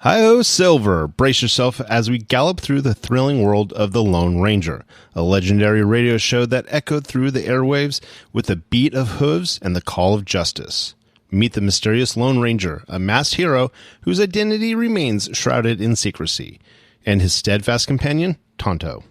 Hi-oh, Silver! Brace yourself as we gallop through the thrilling world of the Lone Ranger, a legendary radio show that echoed through the airwaves with the beat of hooves and the call of justice. Meet the mysterious Lone Ranger, a masked hero whose identity remains shrouded in secrecy, and his steadfast companion, Tonto.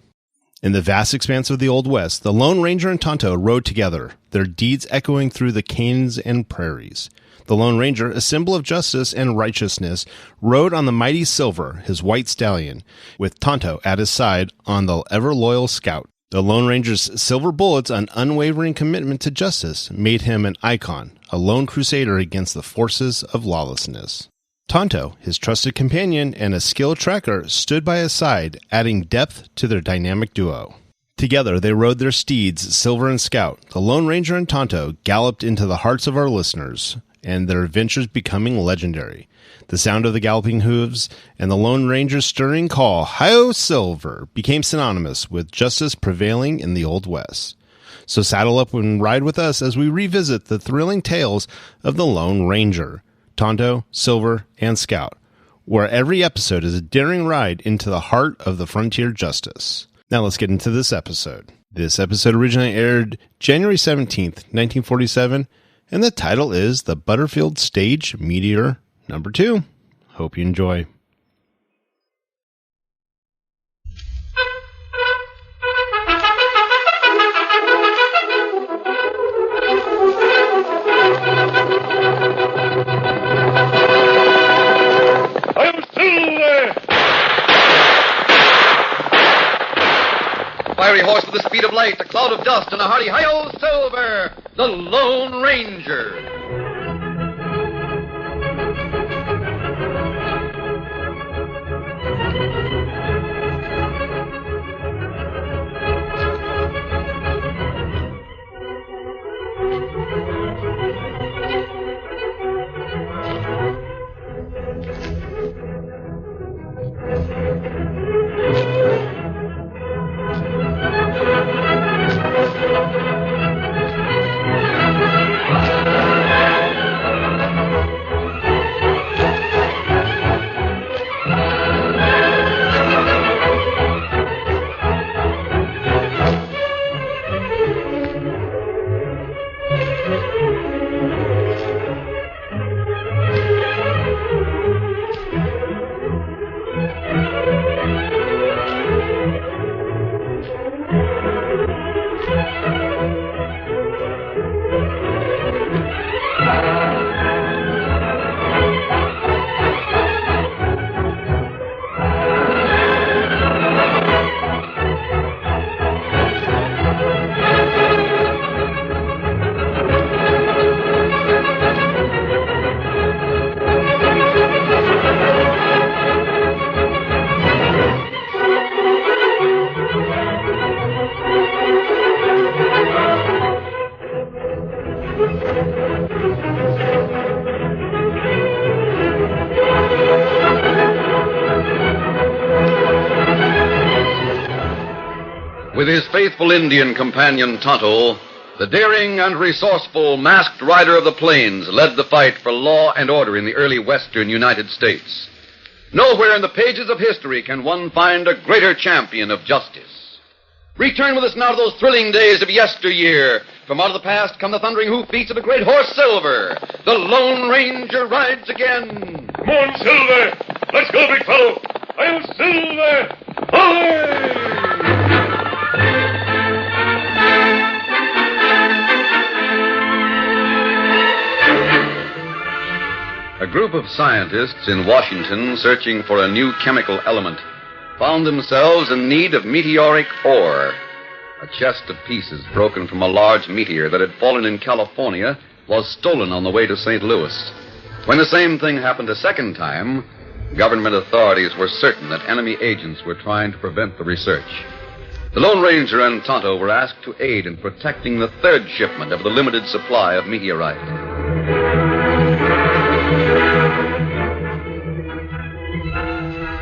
In the vast expanse of the Old West, the Lone Ranger and Tonto rode together, their deeds echoing through the canes and prairies. The Lone Ranger, a symbol of justice and righteousness, rode on the mighty Silver, his white stallion, with Tonto at his side on the ever-loyal Scout. The Lone Ranger's silver bullets and unwavering commitment to justice made him an icon, a lone crusader against the forces of lawlessness. Tonto, his trusted companion and a skilled tracker, stood by his side, adding depth to their dynamic duo. Together, they rode their steeds, Silver and Scout. The Lone Ranger and Tonto galloped into the hearts of our listeners, and their adventures becoming legendary. The sound of the galloping hooves and the Lone Ranger's stirring call, "Hi-oh, Silver!" became synonymous with justice prevailing in the Old West. So saddle up and ride with us as we revisit the thrilling tales of the Lone Ranger, Tonto, Silver, and Scout, where every episode is a daring ride into the heart of the frontier justice. Now let's get into this episode. This episode originally aired January 17th, 1947, and the title is The Butterfield Stage-Meteor number 2. Hope you enjoy. Fiery horse with the speed of light, a cloud of dust, and a hearty hi-yo, Silver, the Lone Ranger. With his faithful Indian companion Tonto, the daring and resourceful masked rider of the plains led the fight for law and order in the early western United States. Nowhere in the pages of history can one find a greater champion of justice. Return with us now to those thrilling days of yesteryear. From out of the past come the thundering hoofbeats of a great horse, Silver. The Lone Ranger rides again. Come on, Silver! Let's go, big fellow! Hi-yo, Silver! Ahoy! A group of scientists in Washington searching for a new chemical element found themselves in need of meteoric ore. A chest of pieces broken from a large meteor that had fallen in California was stolen on the way to St. Louis. When the same thing happened a second time, government authorities were certain that enemy agents were trying to prevent the research. The Lone Ranger and Tonto were asked to aid in protecting the third shipment of the limited supply of meteorite.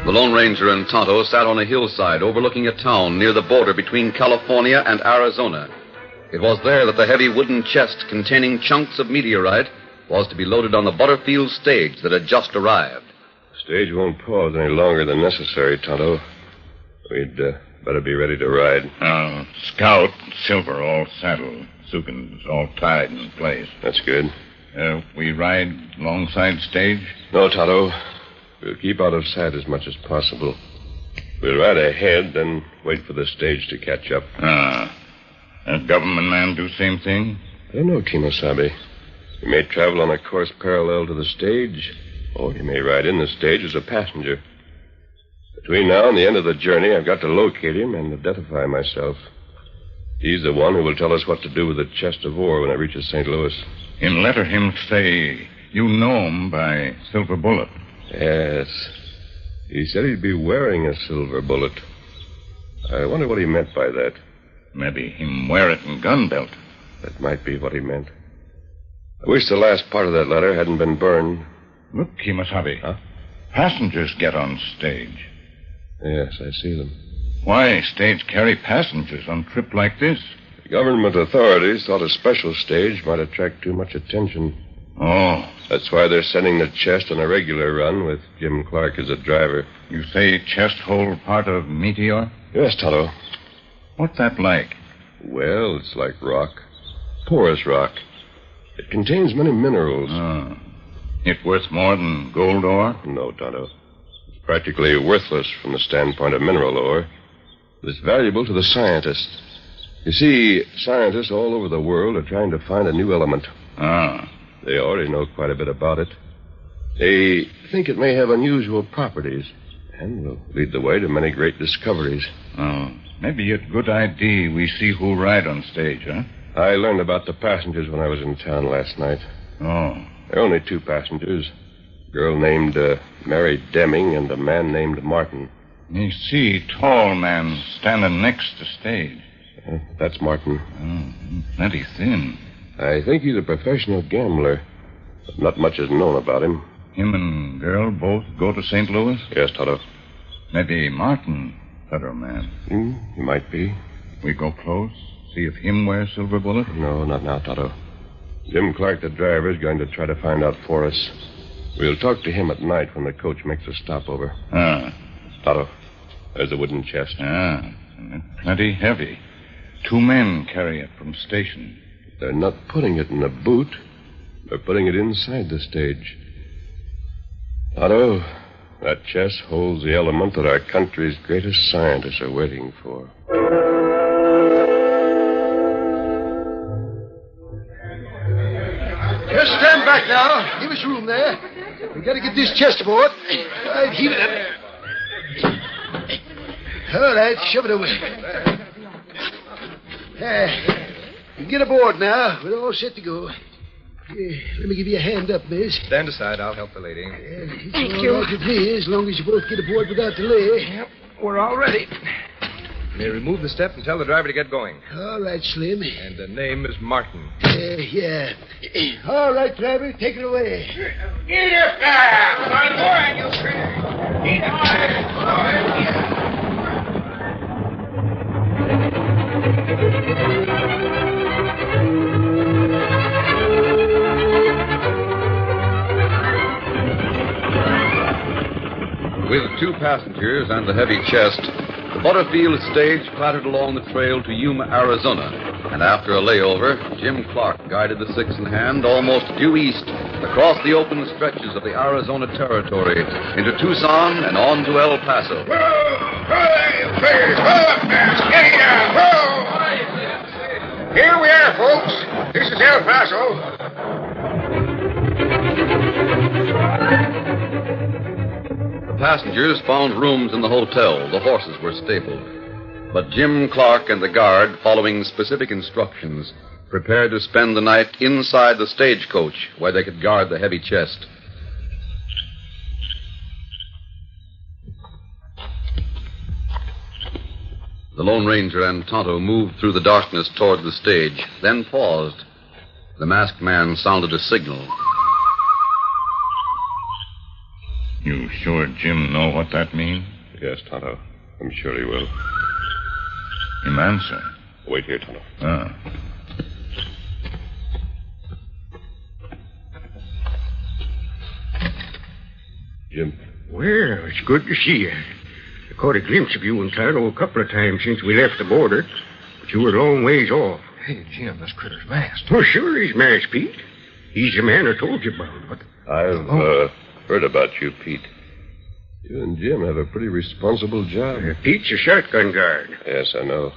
The Lone Ranger and Tonto sat on a hillside overlooking a town near the border between California and Arizona. It was there that the heavy wooden chest containing chunks of meteorite was to be loaded on the Butterfield stage that had just arrived. Stage won't pause any longer than necessary, Tonto. We'd better be ready to ride. Scout, Silver, all saddled. Sukin's all tied in place. That's good. We ride alongside Stage? No, Tonto. We'll keep out of sight as much as possible. We'll ride ahead, then wait for the Stage to catch up. That government man do same thing? I don't know, Kemosabe. He may travel on a course parallel to the Stage, or he may ride in the Stage as a passenger. Between now and the end of the journey, I've got to locate him and identify myself. He's the one who will tell us what to do with the chest of ore when it reaches St. Louis. In letter him say you know him by silver bullet. Yes. He said he'd be wearing a silver bullet. I wonder what he meant by that. Maybe him wear it in gun belt. That might be what he meant. I wish the last part of that letter hadn't been burned. Look, Kemosabe. Huh? Passengers get on Stage. Yes, I see them. Why Stage carry passengers on trip like this? The government authorities thought a special Stage might attract too much attention. Oh. That's why they're sending the chest on a regular run with Jim Clark as a driver. You say chest hold part of Meteor? Yes, Tonto. What's that like? Well, it's like rock. Porous rock. It contains many minerals. Oh. It worth more than gold ore? No, Tonto. It's practically worthless from the standpoint of mineral ore. But it's valuable to the scientists. You see, scientists all over the world are trying to find a new element. They already know quite a bit about it. They think it may have unusual properties and will lead the way to many great discoveries. Maybe it's a good idea we see who ride on Stage, huh? I learned about the passengers when I was in town last night. Oh. There are only two passengers. A girl named Mary Deming and a man named Martin. Me see tall man standing next to Stage. That's Martin. Plenty thin. I think he's a professional gambler. But not much is known about him. Him and girl both go to St. Louis? Yes, Tonto. Maybe Martin, federal man. He might be. We go close, see if him wears silver bullet? No, not now, Tonto. Jim Clark, the driver, is going to try to find out for us. We'll talk to him at night when the coach makes a stopover. Tonto, there's a wooden chest. And it's plenty heavy. 2 men carry it from station. They're not putting it in a boot. They're putting it inside the Stage. Otto, that chest holds the element that our country's greatest scientists are waiting for. Just stand back now. Give us room there. We got to get this chest aboard. All right, heave it up. All right, shove it away. Get aboard now. We're all set to go. Let me give you a hand up, miss. Stand aside. I'll help the lady. Thank you. Right with me, as long as you both get aboard without delay. Yep, we're all ready. You may remove the step and tell the driver to get going. All right, Slim. And the name is Martin. Yeah. All right, driver, take it away. Get up there! Come on, you critter! Get up! With 2 passengers and the heavy chest, the Butterfield Stage clattered along the trail to Yuma, Arizona. And after a layover, Jim Clark guided the 6 in hand almost due east across the open stretches of the Arizona Territory into Tucson and on to El Paso. Here we are, folks. This is El Paso. The passengers found rooms in the hotel. The horses were stabled. But Jim Clark and the guard, following specific instructions, prepared to spend the night inside the stagecoach where they could guard the heavy chest. The Lone Ranger and Tonto moved through the darkness toward the stage, then paused. The masked man sounded a signal. You sure Jim know what that means? Yes, Tonto. I'm sure he will. Him answer. Wait here, Tonto. Jim, Well, it's good to see you. I caught a glimpse of you and Tyler a couple of times since we left the border, but you were a long ways off. Hey, Jim, this critter's masked. Oh, sure he's masked, Pete. He's the man I told you about, but... I've heard about you, Pete. You and Jim have a pretty responsible job. Pete's a shotgun guard. Yes, I know.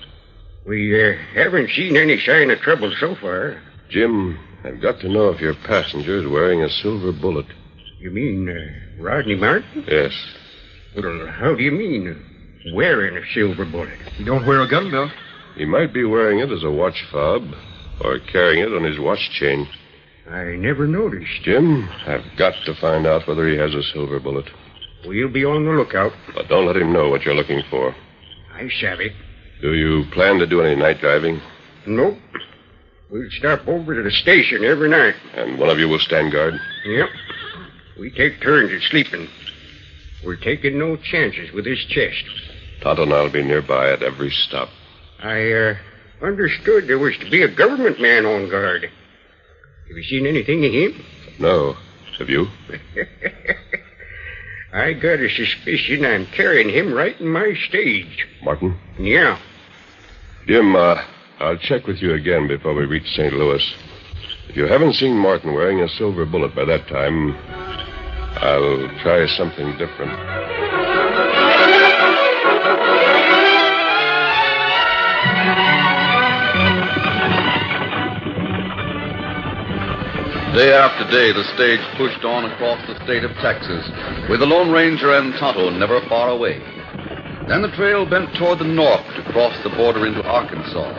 We haven't seen any sign of trouble so far. Jim, I've got to know if your passenger's wearing a silver bullet. You mean Rodney Martin? Yes. Well, how do you mean wearing a silver bullet? He don't wear a gun belt. He might be wearing it as a watch fob or carrying it on his watch chain. I never noticed. Jim, I've got to find out whether he has a silver bullet. We'll be on the lookout. But don't let him know what you're looking for. I savvy. Do you plan to do any night driving? Nope. We'll stop over to the station every night. And one of you will stand guard? Yep. We take turns at sleeping. We're taking no chances with this chest. Tonto and I'll be nearby at every stop. I understood there was to be a government man on guard. Have you seen anything of him? No. Have you? I got a suspicion I'm carrying him right in my stage. Martin? Yeah. Jim, I'll check with you again before we reach St. Louis. If you haven't seen Martin wearing a silver bullet by that time, I'll try something different. Day after day, the stage pushed on across the state of Texas, with the Lone Ranger and Tonto never far away. Then the trail bent toward the north to cross the border into Arkansas.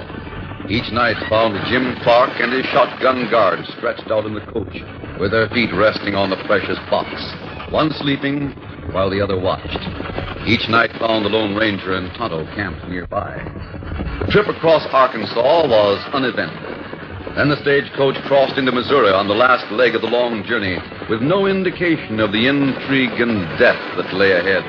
Each night found Jim Clark and his shotgun guard stretched out in the coach, with their feet resting on the precious box, one sleeping while the other watched. Each night found the Lone Ranger and Tonto camped nearby. The trip across Arkansas was uneventful. Then the stagecoach crossed into Missouri on the last leg of the long journey, with no indication of the intrigue and death that lay ahead.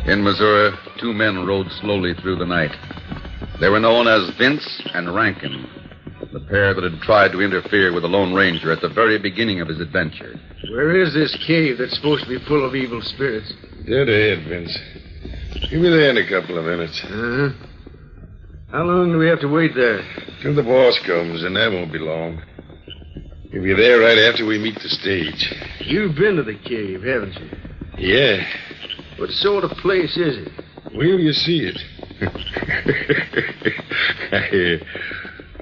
In Missouri, two men rode slowly through the night. They were known as Vince and Rankin, the pair that had tried to interfere with the Lone Ranger at the very beginning of his adventure. Where is this cave that's supposed to be full of evil spirits? Dead ahead, Vince. You'll be there in a couple of minutes. Uh-huh. How long do we have to wait there? Till the boss comes, and that won't be long. He'll be there right after we meet the stage. You've been to the cave, haven't you? Yeah. What sort of place is it? Will you see it?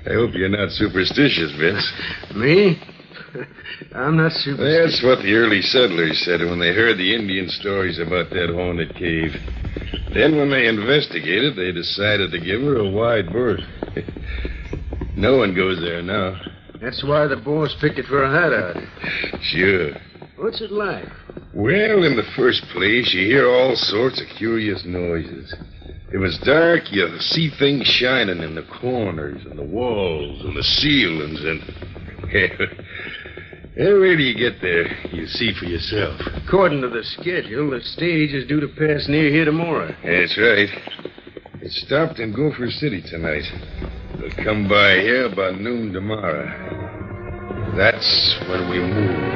I hope you're not superstitious, Vince. Me? I'm not superstitious. That's what the early settlers said when they heard the Indian stories about that haunted cave. Then when they investigated, they decided to give her a wide berth. No one goes there now. That's why the boss picked it for a hideout. Sure. What's it like? Well, in the first place, you hear all sorts of curious noises. If it's dark, you see things shining in the corners and the walls and the ceilings and... Wait till you get there. You see for yourself. According to the schedule, the stage is due to pass near here tomorrow. That's right. It stopped in Gopher City tonight. It'll come by here about noon tomorrow. That's when we move.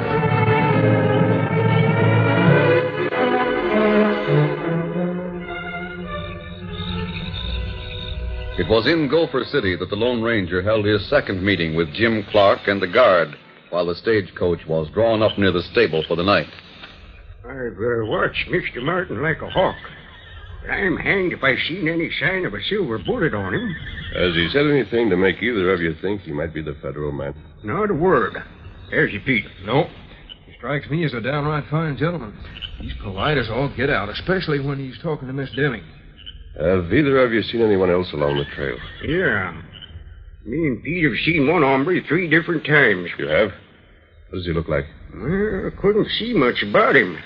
It was in Gopher City that the Lone Ranger held his second meeting with Jim Clark and the guard, while the stagecoach was drawn up near the stable for the night. I've watched Mr. Martin like a hawk. I'm hanged if I've seen any sign of a silver bullet on him. Has he said anything to make either of you think he might be the federal man? Not a word. There's your Pete. No. He strikes me as a downright fine gentleman. He's polite as all get out, especially when he's talking to Miss Deming. Have either of you seen anyone else along the trail? Yeah. Me and Pete have seen one hombre 3 different times. You have? What does he look like? Well, I couldn't see much about him,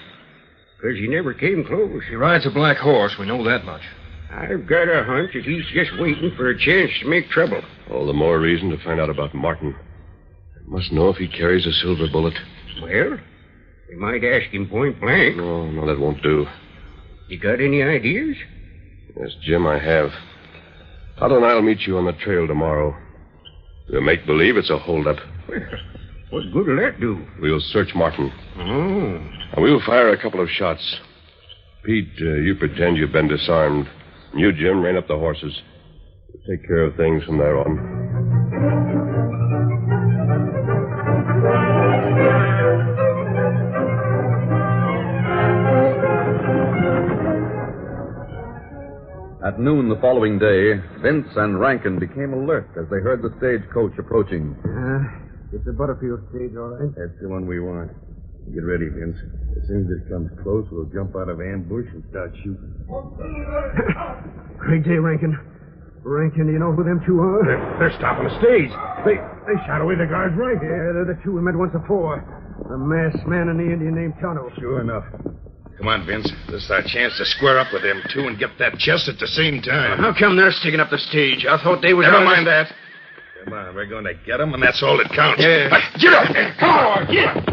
because he never came close. He rides a black horse, we know that much. I've got a hunch that he's just waiting for a chance to make trouble. All the more reason to find out about Martin. I must know if he carries a silver bullet. Well, They might ask him point blank. No, that won't do. You got any ideas? Yes, Jim, I have. Tonto and I'll meet you on the trail tomorrow. We'll make believe it's a holdup. Well, what good will that do? We'll search Martin. Oh. And we'll fire a couple of shots. Pete, you pretend you've been disarmed. And you, Jim, rein up the horses. We'll take care of things from there on. At noon the following day, Vince and Rankin became alert as they heard the stagecoach approaching. It's the Butterfield stage, all right? That's the one we want. Get ready, Vince. As soon as it comes close, we'll jump out of ambush and start shooting. Great day, Rankin. Rankin, do you know who them two are? They're stopping the stage. They shot away the guards, right? Yeah, they're the two we met once before. The masked man and the Indian named Tonto. Sure enough. Come on, Vince. This is our chance to square up with them two and get that chest at the same time. How come they're sticking up the stage? I thought they was... Never mind that. Come on, we're going to get them, and that's all that counts. Yeah. Get up there. Come on, get up.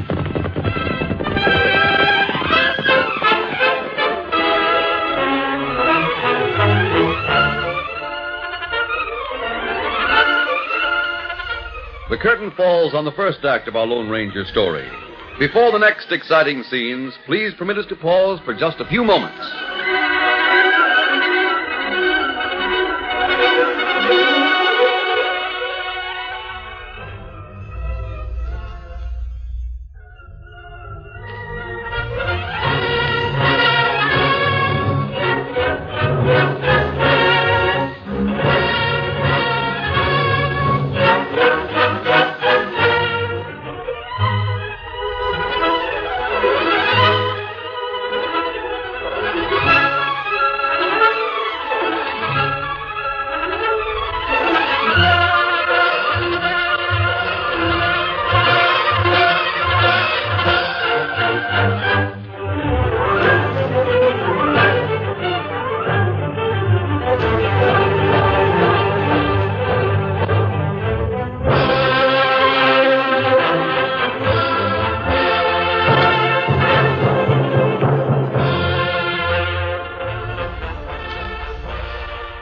The curtain falls on the first act of our Lone Ranger story. Before the next exciting scenes, please permit us to pause for just a few moments.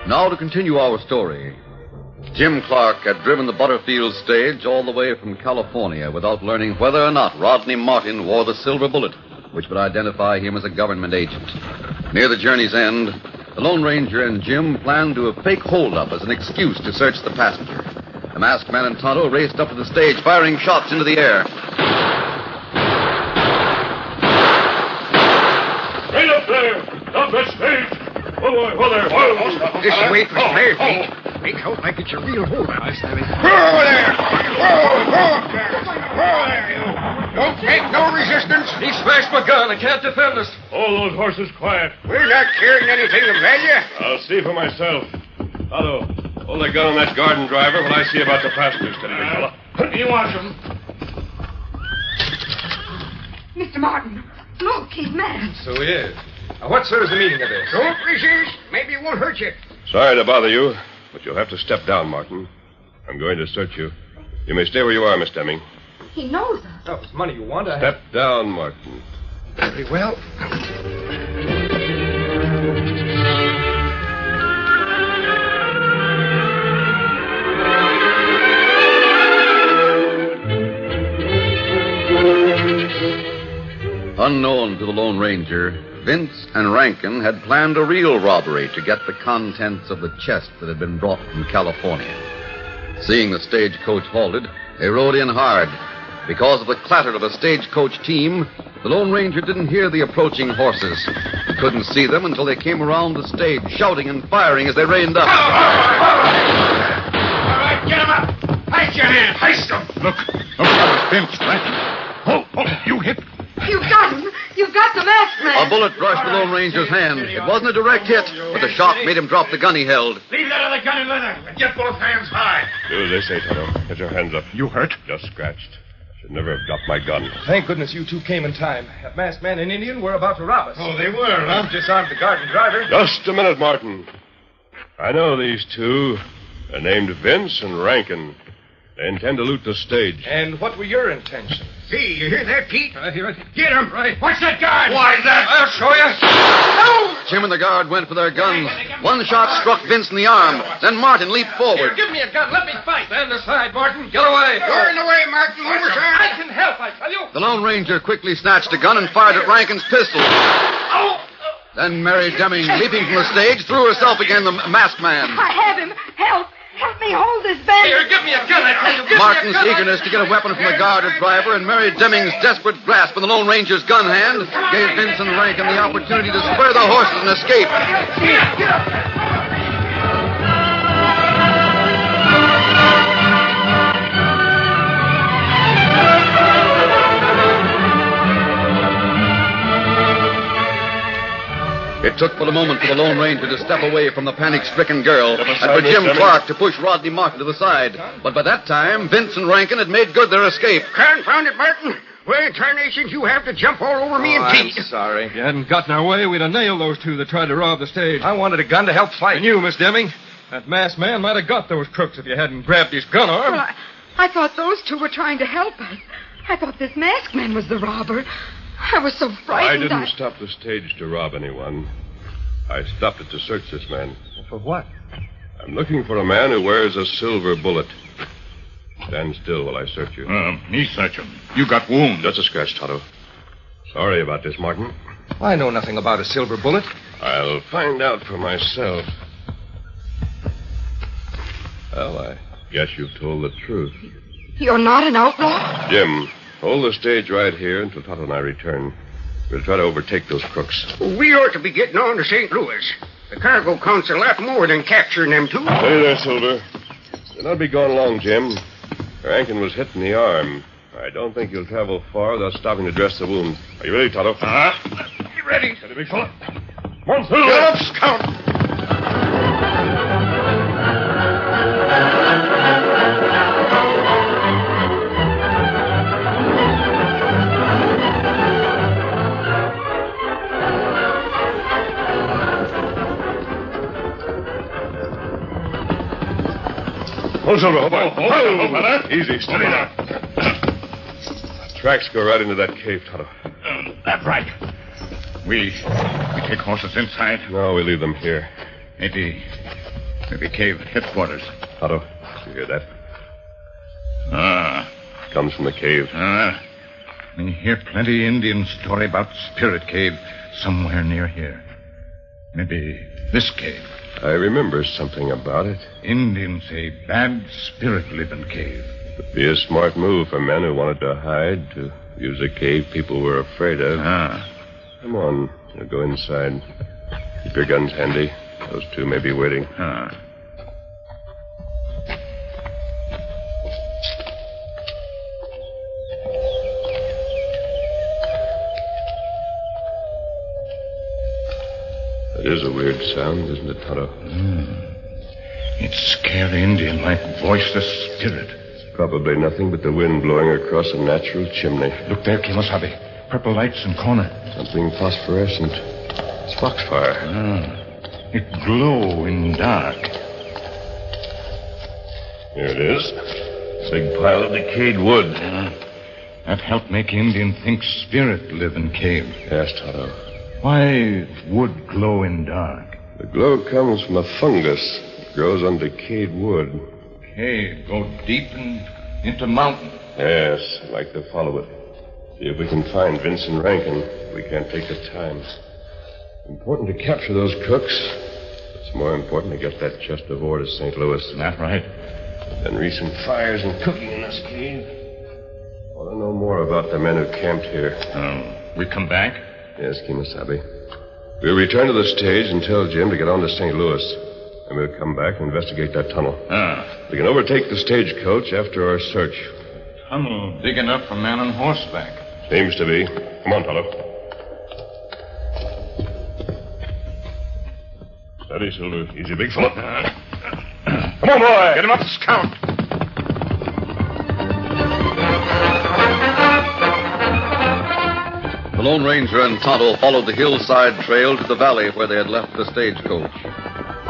Now to continue our story. Jim Clark had driven the Butterfield stage all the way from California without learning whether or not Rodney Martin wore the silver bullet, which would identify him as a government agent. Near the journey's end, the Lone Ranger and Jim planned to a fake holdup as an excuse to search the passenger. The masked man and Tonto raced up to the stage, firing shots into the air. Right up there! Stop that stage! Whoa there! Just wait for spare feet. Make out like it's a real holdup. Hi, Sammy. Whoa there! Whoa there, you! Don't make no resistance. He smashed my gun. I can't defend us. All those horses quiet. We're not carrying anything of value. I'll see for myself. Otto, Hold the gun on that garden driver while I see about the passengers, steady, big fella. you watch him. Mr. Martin, look, he's mad. So he is. Now, what, sir, is the meaning of this? Don't resist. Maybe it won't hurt you. Sorry to bother you, but you'll have to step down, Martin. I'm going to search you. You may stay where you are, Miss Deming. He knows us. Oh, it's money you want. Step down, Martin. Very well. Unknown to the Lone Ranger, Vince and Rankin had planned a real robbery to get the contents of the chest that had been brought from California. Seeing the stagecoach halted, they rode in hard. Because of the clatter of a stagecoach team, the Lone Ranger didn't hear the approaching horses. He couldn't see them until they came around the stage, shouting and firing as they reined up. All right, get him up. Heist your hand. Heist him. Look, Vince, Rankin. Oh, you hit. You've got him. You've got the masked man. A bullet brushed the Lone Ranger's hand. It wasn't a direct hit, but the shock made him drop the gun he held. Leave that other gun in leather and get both hands high. Do as they say, Tonto. Get your hands up. You hurt? Just scratched. Should never have dropped my gun. Thank goodness you two came in time. That masked man and Indian were about to rob us. Oh, they were, huh? Disarmed the guard and driver. Just a minute, Martin. I know these two. They're named Vince and Rankin. They intend to loot the stage. And what were your intentions? Hey, you hear that, Pete? I hear it. Get him! Right. Watch that guard! Why is that? I'll show you. Jim and the guard went for their guns. One shot struck Vince in the arm. Then Martin leaped forward. Give me a gun. Let me fight. Stand aside, Martin. Get away. You're in the way, Martin. Move aside. I can help, I tell you. The Lone Ranger quickly snatched a gun and fired at Rankin's pistol. Then Mary Deming, leaping from the stage, threw herself against the masked man. I have him. Help. Help me hold this bandage. Here, give me a gun, I tell you. Give Martin's me a gun. eagerness to get a weapon from the guard or driver and Mary Deming's desperate grasp of the Lone Ranger's gun hand gave Vince and Rankin the opportunity to spur the horses and escape. It took but a moment for the Lone Ranger to step away from the panic-stricken girl and for Jim Clark to push Rodney Martin to the side. But by that time, Vince and Rankin had made good their escape. Confound it, Martin. Why in tarnations you have to jump all over me and Pete? Sorry. If you hadn't gotten our way, we'd have nailed those two that tried to rob the stage. I wanted a gun to help fight. And you, Miss Deming, that masked man might have got those crooks if you hadn't grabbed his gun arm. Well, I thought those two were trying to help us. I thought this masked man was the robber. I was so I frightened. didn't stop the stage to rob anyone. I stopped it to search this man. For what? I'm looking for a man who wears a silver bullet. Stand still while I search you. Me search him. You got wound. Just a scratch, Tonto. Sorry about this, Martin. I know nothing about a silver bullet. I'll find out for myself. Well, I guess you've told the truth. You're not an outlaw? Jim, hold the stage right here until Tonto and I return. We'll try to overtake those crooks. We ought to be getting on to St. Louis. The cargo counts a lot more than capturing them two. Hey there, Silver. You'll not be gone long, Jim. Rankin was hit in the arm. I don't think you'll travel far without stopping to dress the wound. Are you ready, Tonto? You ready? Steady, big fella. Come on, Silver. Get up, Scout. Hold, Silver. Hold on. Hold on. Easy, steady now. Tracks go right into that cave, Tonto. That's right. We take horses inside. No, we leave them here. Maybe cave headquarters. Tonto, you hear that? Ah. Comes from the cave. We hear plenty Indian story about Spirit Cave somewhere near here. Maybe this cave. I remember something about it. Indians say bad spirit live in cave. It'd be a smart move for men who wanted to hide, to use a cave people were afraid of. Come on, we'll go inside. Keep your guns handy. Those two may be waiting. That is a weird sound, isn't it, Tonto? It's scary Indian like voiceless spirit. It's probably nothing but the wind blowing across a natural chimney. Look there, Kemosabe. Purple lights in corner. Something phosphorescent. It's foxfire. It glow in dark. Here it is. Big pile of decayed wood. That help make Indian think spirit live in cave. Yes, Tonto. Why wood glow in dark? The glow comes from a fungus. It grows on decayed wood. Cave go deep into mountain. Yes, I'd like to follow it. See if we can find Vincent Rankin. We can't take the time. Important to capture those crooks. It's more important to get that chest of ore to St. Louis. That right? And recent fires and cooking in this cave. I want to know more about the men who camped here. We come back? Yes, Kemosabe. We'll return to the stage and tell Jim to get on to St. Louis. And we'll come back and investigate that tunnel. We can overtake the stagecoach after our search. Tunnel big enough for man on horseback. Seems to be. Come on, Tonto. Steady, Silver. Easy, big fella. Come on, boy. Get him up, Scout. The Lone Ranger and Tonto followed the hillside trail to the valley where they had left the stagecoach.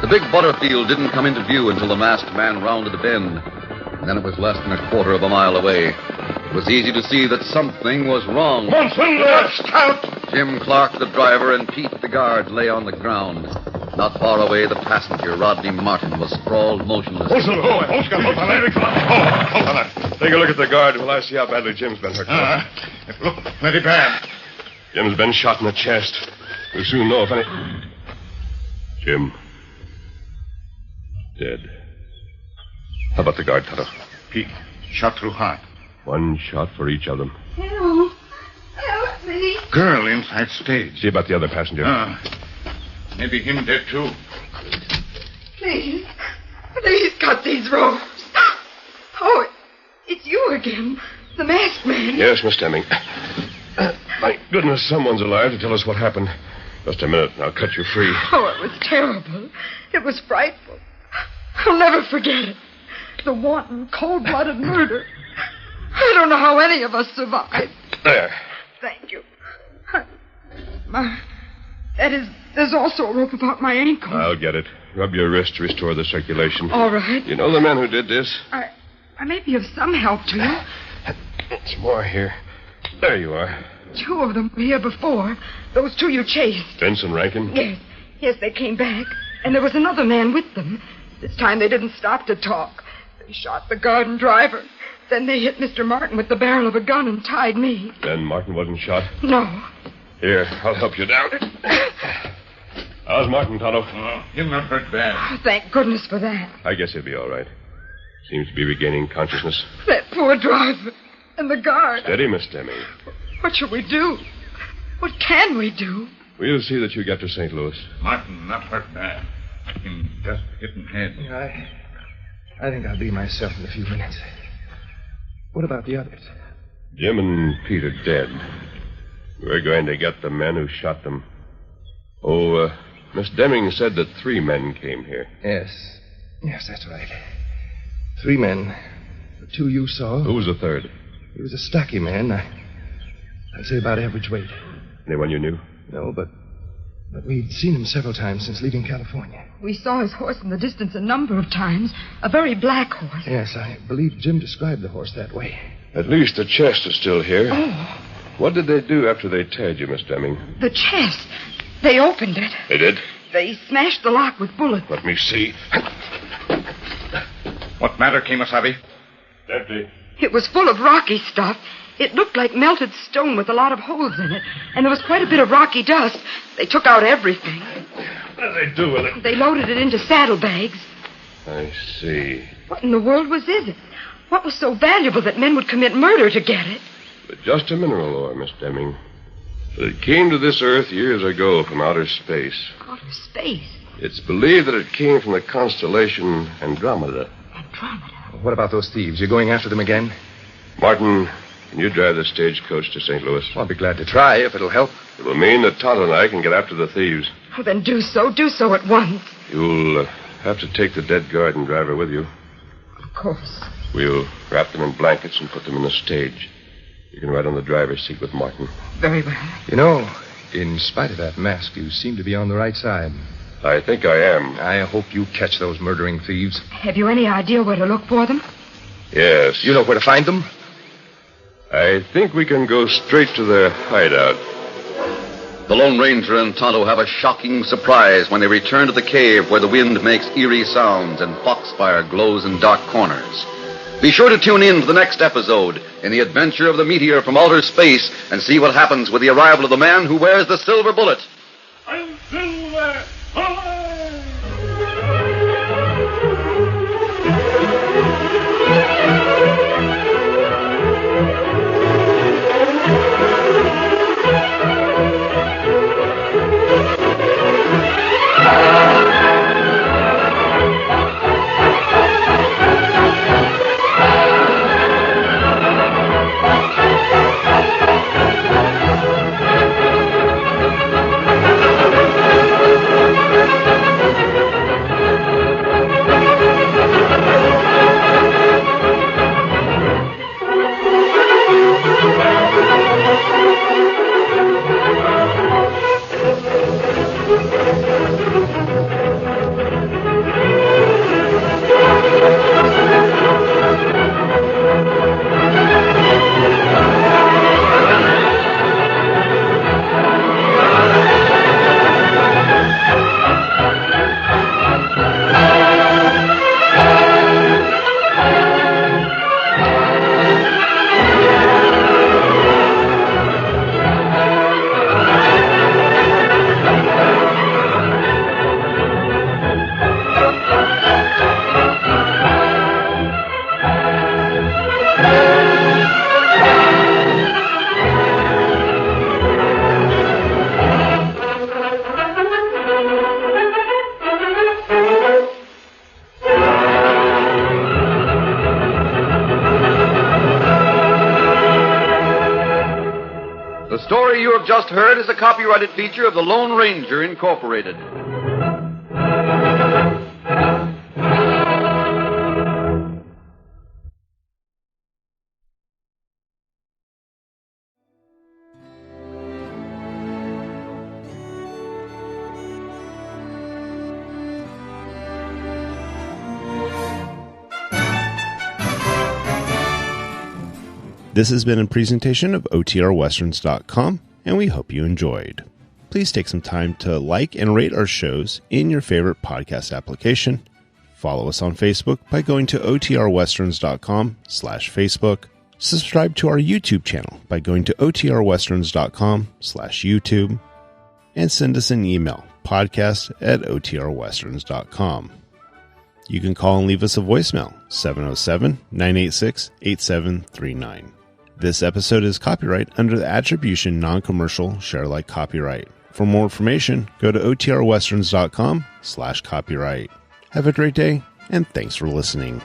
The big Butterfield didn't come into view until the masked man rounded a bend. And then it was less than a quarter of a mile away. It was easy to see that something was wrong. Come on, Silver! Scout! Jim Clark, the driver, and Pete, the guard, lay on the ground. Not far away, the passenger, Rodney Martin, was sprawled motionless. Oh, Silver! Oh, Scout! Oh, fella! Take a look at the guard while I see how badly Jim's been hurt. It looked plenty bad. Jim's been shot in the chest. We'll soon know if any... Jim. Dead. How about the guard, Tonto? Pete, shot through heart. One shot for each of them. Help. Help me. Girl inside stage. See about the other passenger. Maybe him dead, too. Please. Please cut these ropes. Oh, it's you again. The masked man. Yes, Miss Deming. Thank goodness someone's alive to tell us what happened. Just a minute, and I'll cut you free. Oh, it was terrible. It was frightful. I'll never forget it. The wanton, cold-blooded murder. I don't know how any of us survived. There. Thank you. There's also a rope about my ankle. I'll get it. Rub your wrist to restore the circulation. All right. You know the men who did this? I may be of some help to you. It's more here. There you are. 2 of them were here before. Those 2 you chased. Vince and Rankin? Yes. Yes, they came back. And there was another man with them. This time they didn't stop to talk. They shot the guard and driver. Then they hit Mr. Martin with the barrel of a gun and tied me. Then Martin wasn't shot? No. Here, I'll help you down. How's Martin, Tonto? He'll not hurt bad. Oh, thank goodness for that. I guess he'll be all right. Seems to be regaining consciousness. That poor driver and the guard. Steady, Miss Deming. What shall we do? What can we do? We'll see that you get to St. Louis. Martin not hurt bad. Him just hitting head. I think I'll be myself in a few minutes. What about the others? Jim and Pete are dead. We're going to get the men who shot them. Oh, Miss Deming said that 3 men came here. Yes, that's right. 3 men. The 2 you saw. Who was the 3rd? He was a stocky man. I'd say about average weight. Anyone you knew? No, but we'd seen him several times since leaving California. We saw his horse in the distance a number of times. A very black horse. Yes, I believe Jim described the horse that way. At least the chest is still here. Oh. What did they do after they tied you, Miss Deming? The chest. They opened it. They did? They smashed the lock with bullets. Let me see. What matter, Kemosabe? Empty. It was full of rocky stuff. It looked like melted stone with a lot of holes in it. And there was quite a bit of rocky dust. They took out everything. What did they do with it? They loaded it into saddlebags. I see. What in the world was it? What was so valuable that men would commit murder to get it? But just a mineral ore, Miss Deming. But it came to this Earth years ago from outer space. Outer space? It's believed that it came from the constellation Andromeda. Andromeda? What about those thieves? You going after them again? Martin, can you drive the stagecoach to St. Louis? I'll be glad to try if it'll help. It will mean that Tonto and I can get after the thieves. Oh, then do so. Do so at once. You'll have to take the dead guard and driver with you. Of course. We'll wrap them in blankets and put them in the stage. You can ride on the driver's seat with Martin. Very well. You know, in spite of that mask, you seem to be on the right side. I think I am. I hope you catch those murdering thieves. Have you any idea where to look for them? Yes. You know where to find them? I think we can go straight to their hideout. The Lone Ranger and Tonto have a shocking surprise when they return to the cave where the wind makes eerie sounds and foxfire glows in dark corners. Be sure to tune in to the next episode in the adventure of the meteor from outer space and see what happens with the arrival of the man who wears the silver bullet. I'm Silver! Hi. story you have just heard is a copyrighted feature of the Lone Ranger, Incorporated. This has been a presentation of OTRWesterns.com, and we hope you enjoyed. Please take some time to like and rate our shows in your favorite podcast application. Follow us on Facebook by going to OTRWesterns.com/Facebook. Subscribe to our YouTube channel by going to OTRWesterns.com/YouTube. And send us an email, podcast@OTRWesterns.com. You can call and leave us a voicemail, 707-986-8739. This episode is copyright under the Attribution Non-Commercial Share-alike copyright. For more information, go to OTRWesterns.com/copyright. Have a great day, and thanks for listening.